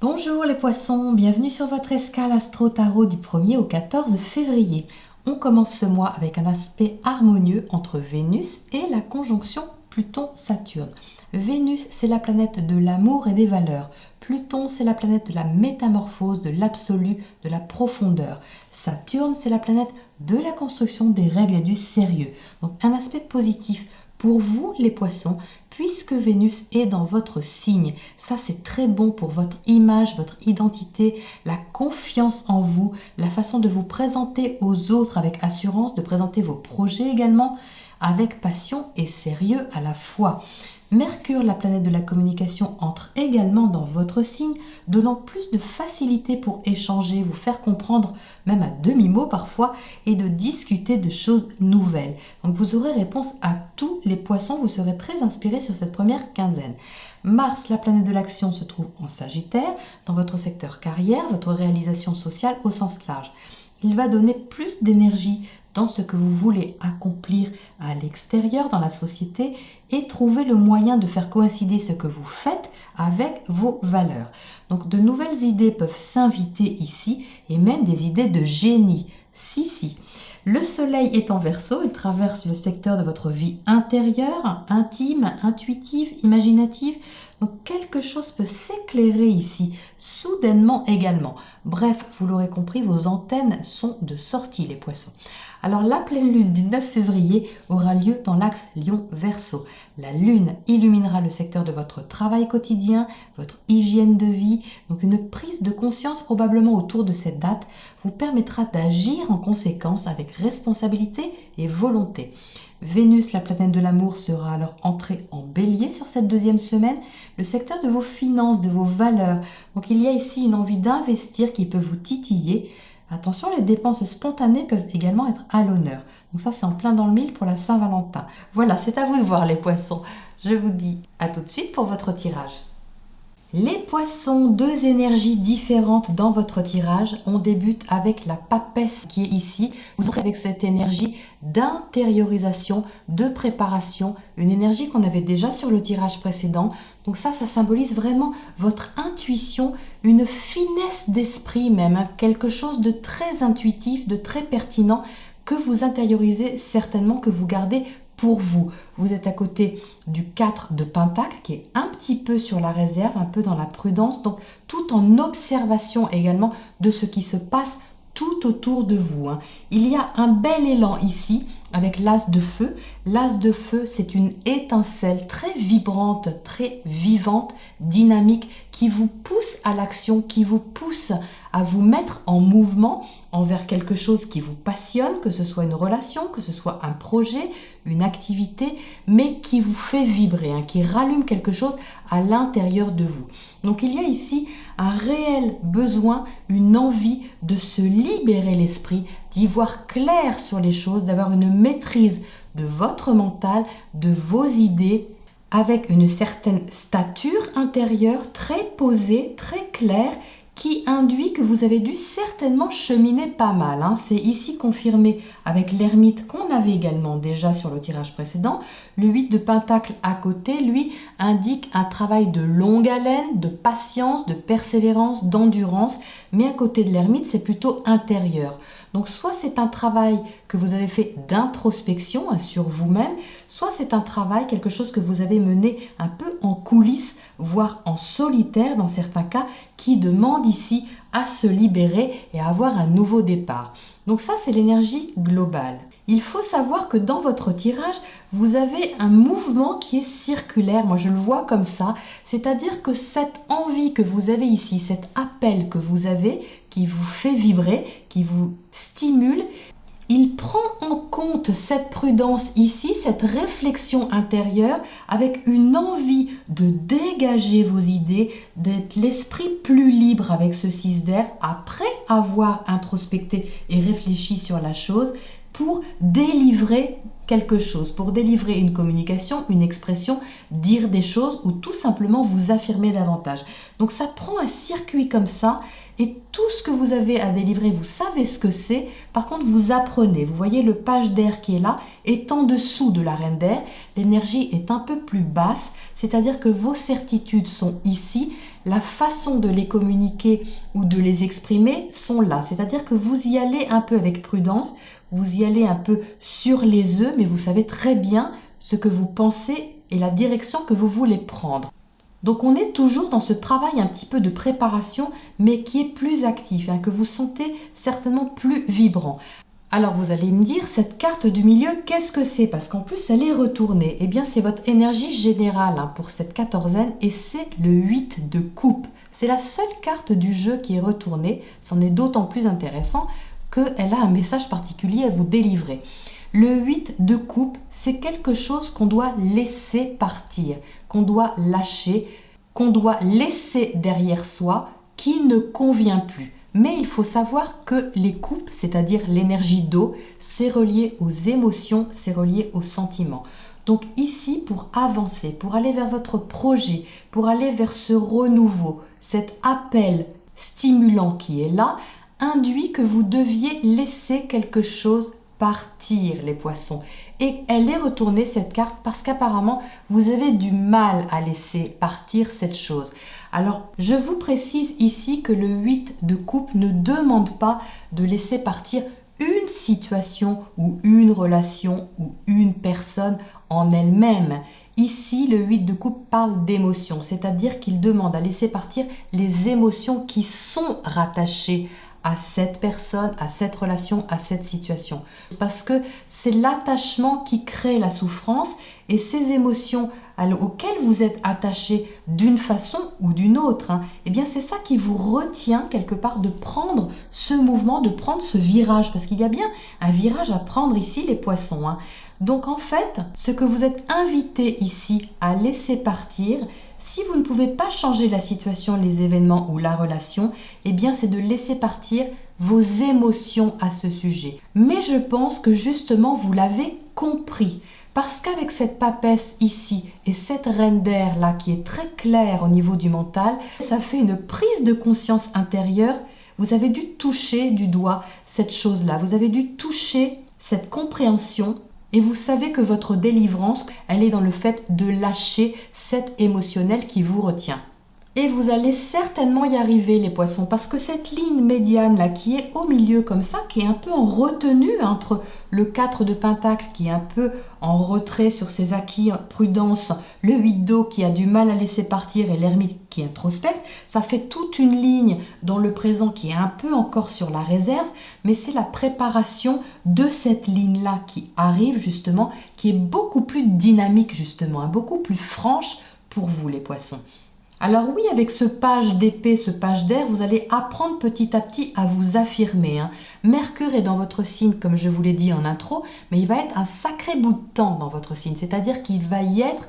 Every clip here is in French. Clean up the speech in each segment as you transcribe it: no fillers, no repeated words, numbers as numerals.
Bonjour les poissons, bienvenue sur votre escale Astro Tarot du 1er au 14 février. On commence ce mois avec un aspect harmonieux entre Vénus et la conjonction Pluton-Saturne. Vénus, c'est la planète de l'amour et des valeurs. Pluton, c'est la planète de la métamorphose, de l'absolu, de la profondeur. Saturne, c'est la planète de la construction des règles et du sérieux. Donc un aspect positif pour vous les poissons, puisque Vénus est dans votre signe. Ça, c'est très bon pour votre image, votre identité, la confiance en vous, la façon de vous présenter aux autres avec assurance, de présenter vos projets également avec passion et sérieux à la fois. Mercure, la planète de la communication, entre également dans votre signe, donnant plus de facilité pour échanger, vous faire comprendre, même à demi-mot parfois, et de discuter de choses nouvelles. Donc vous aurez réponse à tous les poissons, vous serez très inspirés sur cette première quinzaine. Mars, la planète de l'action, se trouve en Sagittaire, dans votre secteur carrière, votre réalisation sociale au sens large. Il va donner plus d'énergie dans ce que vous voulez accomplir à l'extérieur, dans la société, et trouver le moyen de faire coïncider ce que vous faites avec vos valeurs. Donc de nouvelles idées peuvent s'inviter ici, et même des idées de génie. Si. Le soleil est en Verseau, il traverse le secteur de votre vie intérieure, intime, intuitive, imaginative. Donc quelque chose peut s'éclairer ici, soudainement également. Bref, vous l'aurez compris, vos antennes sont de sortie les poissons. Alors la pleine lune du 9 février aura lieu dans l'axe Lion-Verseau. La lune illuminera le secteur de votre travail quotidien, votre hygiène de vie. Donc une prise de conscience probablement autour de cette date vous permettra d'agir en conséquence avec responsabilité et volonté. Vénus, la planète de l'amour, sera alors entrée en bélier sur cette deuxième semaine, le secteur de vos finances, de vos valeurs. Donc il y a ici une envie d'investir qui peut vous titiller. Attention, les dépenses spontanées peuvent également être à l'honneur. Donc ça, c'est en plein dans le mille pour la Saint-Valentin. Voilà, c'est à vous de voir les poissons. Je vous dis à tout de suite pour votre tirage. Les poissons, deux énergies différentes dans votre tirage. On débute avec la papesse qui est ici. Vous entrez avec cette énergie d'intériorisation, de préparation, une énergie qu'on avait déjà sur le tirage précédent. Donc ça symbolise vraiment votre intuition, une finesse d'esprit même, quelque chose de très intuitif, de très pertinent que vous intériorisez certainement, que vous gardez pour vous. Vous êtes à côté du 4 de Pentacle qui est un petit peu sur la réserve, un peu dans la prudence, donc tout en observation également de ce qui se passe tout autour de vous. Il y a un bel élan ici avec l'as de feu. L'as de feu, c'est une étincelle très vibrante, très vivante, dynamique, qui vous pousse à l'action, qui vous pousse à vous mettre en mouvement envers quelque chose qui vous passionne, que ce soit une relation, que ce soit un projet, une activité, mais qui vous fait vibrer, qui rallume quelque chose à l'intérieur de vous. Donc il y a ici un réel besoin, une envie de se libérer l'esprit, d'y voir clair sur les choses, d'avoir une maîtrise de votre mental, de vos idées, avec une certaine stature intérieure très posée, très claire, qui induit que vous avez dû certainement cheminer pas mal. C'est ici confirmé avec l'ermite qu'on avait également déjà sur le tirage précédent. Le 8 de Pentacle à côté, lui, indique un travail de longue haleine, de patience, de persévérance, d'endurance. Mais à côté de l'ermite, c'est plutôt intérieur. Donc soit c'est un travail que vous avez fait d'introspection sur vous-même, soit c'est un travail, quelque chose que vous avez mené un peu en coulisses, voire en solitaire dans certains cas, qui demande ici à se libérer et à avoir un nouveau départ. Donc ça, c'est l'énergie globale. Il faut savoir que dans votre tirage, vous avez un mouvement qui est circulaire. Moi, je le vois comme ça. C'est-à-dire que cette envie que vous avez ici, cet appel que vous avez, qui vous fait vibrer, qui vous stimule, il prend en compte cette prudence ici, cette réflexion intérieure avec une envie de dégager vos idées, d'être l'esprit plus libre avec ce 6 d'air après avoir introspecté et réfléchi sur la chose pour délivrer quelque chose, pour délivrer une communication, une expression, dire des choses ou tout simplement vous affirmer davantage. Donc ça prend un circuit comme ça et tout ce que vous avez à délivrer, vous savez ce que c'est. Par contre, vous apprenez. Vous voyez le page d'air qui est là est en dessous de la reine d'air. L'énergie est un peu plus basse, c'est-à-dire que vos certitudes sont ici. la façon de les communiquer ou de les exprimer sont là. C'est-à-dire que vous y allez un peu avec prudence, vous y allez un peu sur les œufs, mais vous savez très bien ce que vous pensez et la direction que vous voulez prendre. Donc on est toujours dans ce travail un petit peu de préparation, mais qui est plus actif, que vous sentez certainement plus vibrant. Alors vous allez me dire, cette carte du milieu, qu'est-ce que c'est? Parce qu'en plus elle est retournée. Eh bien c'est votre énergie générale pour cette quatorzaine et c'est le 8 de coupe. C'est la seule carte du jeu qui est retournée. C'en est d'autant plus intéressant qu'elle a un message particulier à vous délivrer. Le 8 de coupe, c'est quelque chose qu'on doit laisser partir, qu'on doit lâcher, qu'on doit laisser derrière soi, qui ne convient plus. Mais il faut savoir que les coupes, c'est-à-dire l'énergie d'eau, c'est relié aux émotions, c'est relié aux sentiments. Donc ici, pour avancer, pour aller vers votre projet, pour aller vers ce renouveau, cet appel stimulant qui est là, induit que vous deviez laisser quelque chose partir, les poissons. Et elle est retournée, cette carte, parce qu'apparemment, vous avez du mal à laisser partir cette chose. Alors, je vous précise ici que le 8 de coupe ne demande pas de laisser partir une situation ou une relation ou une personne en elle-même. Ici, le 8 de coupe parle d'émotions, c'est-à-dire qu'il demande à laisser partir les émotions qui sont rattachées à cette personne, à cette relation, à cette situation. Parce que c'est l'attachement qui crée la souffrance et ces émotions auxquelles vous êtes attaché d'une façon ou d'une autre, eh bien c'est ça qui vous retient quelque part de prendre ce mouvement, de prendre ce virage. Parce qu'il y a bien un virage à prendre ici, les poissons. Donc en fait, ce que vous êtes invité ici à laisser partir, si vous ne pouvez pas changer la situation, les événements ou la relation, eh bien c'est de laisser partir vos émotions à ce sujet. Mais je pense que justement vous l'avez compris. Parce qu'avec cette papesse ici et cette reine d'air là qui est très claire au niveau du mental, ça fait une prise de conscience intérieure. Vous avez dû toucher du doigt cette chose-là. Vous avez dû toucher cette compréhension. Et vous savez que votre délivrance, elle est dans le fait de lâcher cet émotionnel qui vous retient. Et vous allez certainement y arriver, les poissons, parce que cette ligne médiane là qui est au milieu comme ça, qui est un peu en retenue entre le 4 de pentacle qui est un peu en retrait sur ses acquis, prudence, le 8 d'eau qui a du mal à laisser partir et l'ermite qui introspecte, ça fait toute une ligne dans le présent qui est un peu encore sur la réserve, mais c'est la préparation de cette ligne-là qui arrive justement, qui est beaucoup plus dynamique justement, beaucoup plus franche pour vous les poissons. Alors oui, avec ce page d'épée, ce page d'air, vous allez apprendre petit à petit à vous affirmer. Mercure est dans votre signe, comme je vous l'ai dit en intro, mais il va être un sacré bout de temps dans votre signe. C'est-à-dire qu'il va y être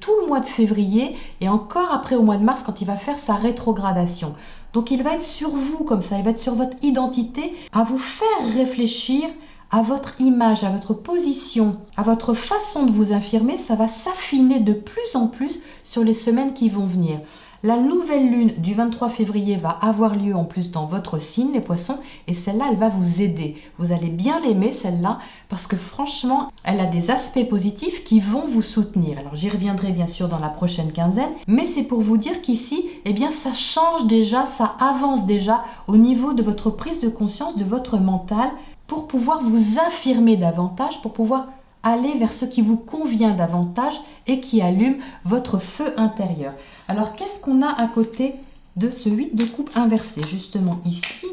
tout le mois de février et encore après au mois de mars quand il va faire sa rétrogradation. Donc il va être sur vous comme ça, il va être sur votre identité, à vous faire réfléchir à votre image, à votre position, à votre façon de vous affirmer, ça va s'affiner de plus en plus sur les semaines qui vont venir. La nouvelle lune du 23 février va avoir lieu en plus dans votre signe, les poissons, et celle-là, elle va vous aider. Vous allez bien l'aimer, celle-là, parce que franchement, elle a des aspects positifs qui vont vous soutenir. Alors, j'y reviendrai bien sûr dans la prochaine quinzaine, mais c'est pour vous dire qu'ici, eh bien, ça change déjà, ça avance déjà au niveau de votre prise de conscience, de votre mental, pour pouvoir vous affirmer davantage, pour pouvoir aller vers ce qui vous convient davantage et qui allume votre feu intérieur. Alors, qu'est-ce qu'on a à côté de ce 8 de coupe inversé? Justement ici,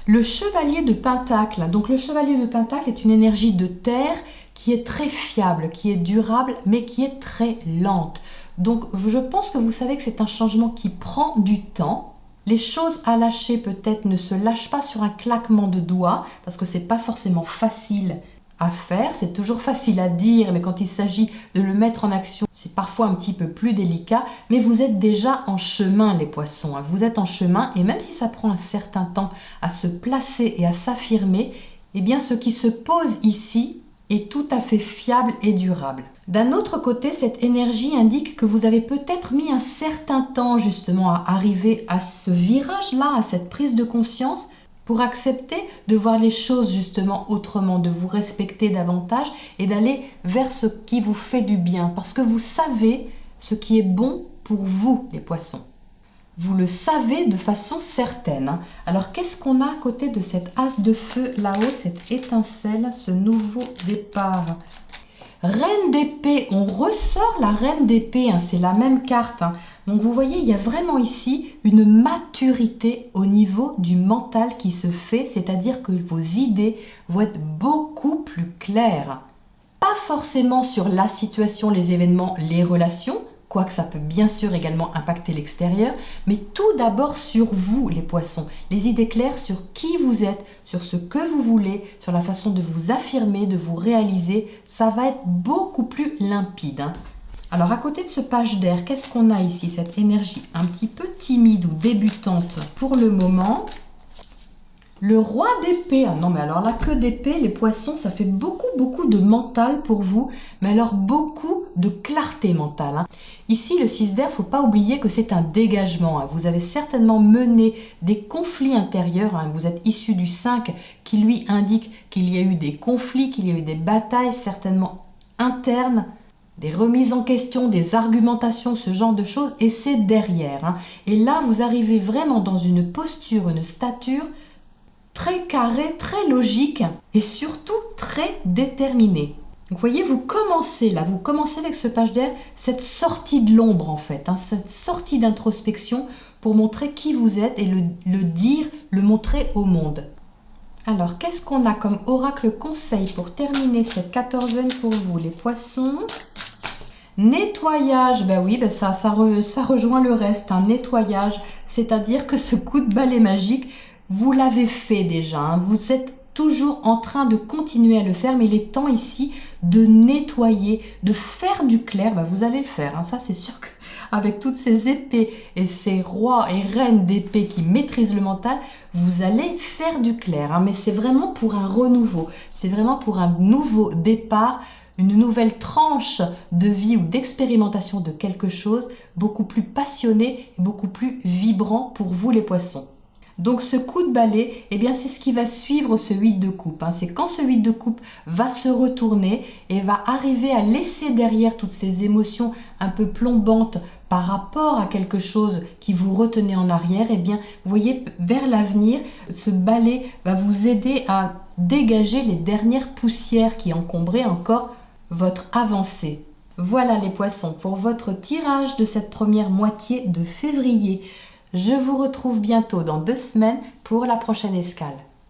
le chevalier de pentacle. Donc, le chevalier de pentacle est une énergie de terre qui est très fiable, qui est durable, mais qui est très lente. Donc, je pense que vous savez que c'est un changement qui prend du temps. Les choses à lâcher peut-être ne se lâchent pas sur un claquement de doigts parce que c'est pas forcément facile à faire, c'est toujours facile à dire, mais quand il s'agit de le mettre en action, c'est parfois un petit peu plus délicat, mais vous êtes déjà en chemin les poissons, vous êtes en chemin et même si ça prend un certain temps à se placer et à s'affirmer, eh bien ce qui se pose ici est tout à fait fiable et durable. D'un autre côté, cette énergie indique que vous avez peut-être mis un certain temps justement à arriver à ce virage-là, à cette prise de conscience, pour accepter de voir les choses justement autrement, de vous respecter davantage et d'aller vers ce qui vous fait du bien. Parce que vous savez ce qui est bon pour vous, les poissons. Vous le savez de façon certaine, hein. Alors, qu'est-ce qu'on a à côté de cet as de feu là-haut, cette étincelle, ce nouveau départ? Reine d'épée, on ressort la reine d'épée, hein, c'est la même carte, hein. Donc, vous voyez, il y a vraiment ici une maturité au niveau du mental qui se fait, c'est-à-dire que vos idées vont être beaucoup plus claires. Pas forcément sur la situation, les événements, les relations, quoique ça peut bien sûr également impacter l'extérieur, mais tout d'abord sur vous, les poissons. Les idées claires sur qui vous êtes, sur ce que vous voulez, sur la façon de vous affirmer, de vous réaliser, ça va être beaucoup plus limpide, hein. Alors, à côté de ce page d'air, qu'est-ce qu'on a ici? Cette énergie un petit peu timide ou débutante pour le moment. Le roi d'épée, ah non mais alors là que d'épée, les poissons, ça fait beaucoup de mental pour vous, mais alors beaucoup de clarté mentale, hein. Ici le 6 d'air, faut pas oublier que c'est un dégagement, hein. Vous avez certainement mené des conflits intérieurs, hein. Vous êtes issu du 5 qui lui indique qu'il y a eu des conflits, qu'il y a eu des batailles certainement internes, des remises en question, des argumentations, ce genre de choses, et c'est derrière, hein. Et là vous arrivez vraiment dans une posture, une stature très carré, très logique et surtout très déterminé. Donc, vous voyez, vous commencez avec ce page d'air, cette sortie de l'ombre en fait, hein, cette sortie d'introspection pour montrer qui vous êtes et le dire, le montrer au monde. Alors, qu'est-ce qu'on a comme oracle conseil pour terminer cette quatorzaine pour vous, les poissons? Nettoyage, ben oui, ça rejoint le reste, un nettoyage, c'est-à-dire que ce coup de balai magique, vous l'avez fait déjà, hein. Vous êtes toujours en train de continuer à le faire, mais il est temps ici de nettoyer, de faire du clair. Ben, vous allez le faire, hein. Ça c'est sûr qu'avec toutes ces épées et ces rois et reines d'épées qui maîtrisent le mental, vous allez faire du clair, hein. Mais c'est vraiment pour un renouveau, c'est vraiment pour un nouveau départ, une nouvelle tranche de vie ou d'expérimentation de quelque chose beaucoup plus passionné, beaucoup plus vibrant pour vous les poissons. Donc ce coup de balai, eh bien c'est ce qui va suivre ce 8 de coupe, hein. C'est quand ce 8 de coupe va se retourner et va arriver à laisser derrière toutes ces émotions un peu plombantes par rapport à quelque chose qui vous retenait en arrière, eh bien vous voyez vers l'avenir, ce balai va vous aider à dégager les dernières poussières qui encombraient encore votre avancée. Voilà les poissons pour votre tirage de cette première moitié de février. Je vous retrouve bientôt dans 2 semaines pour la prochaine escale.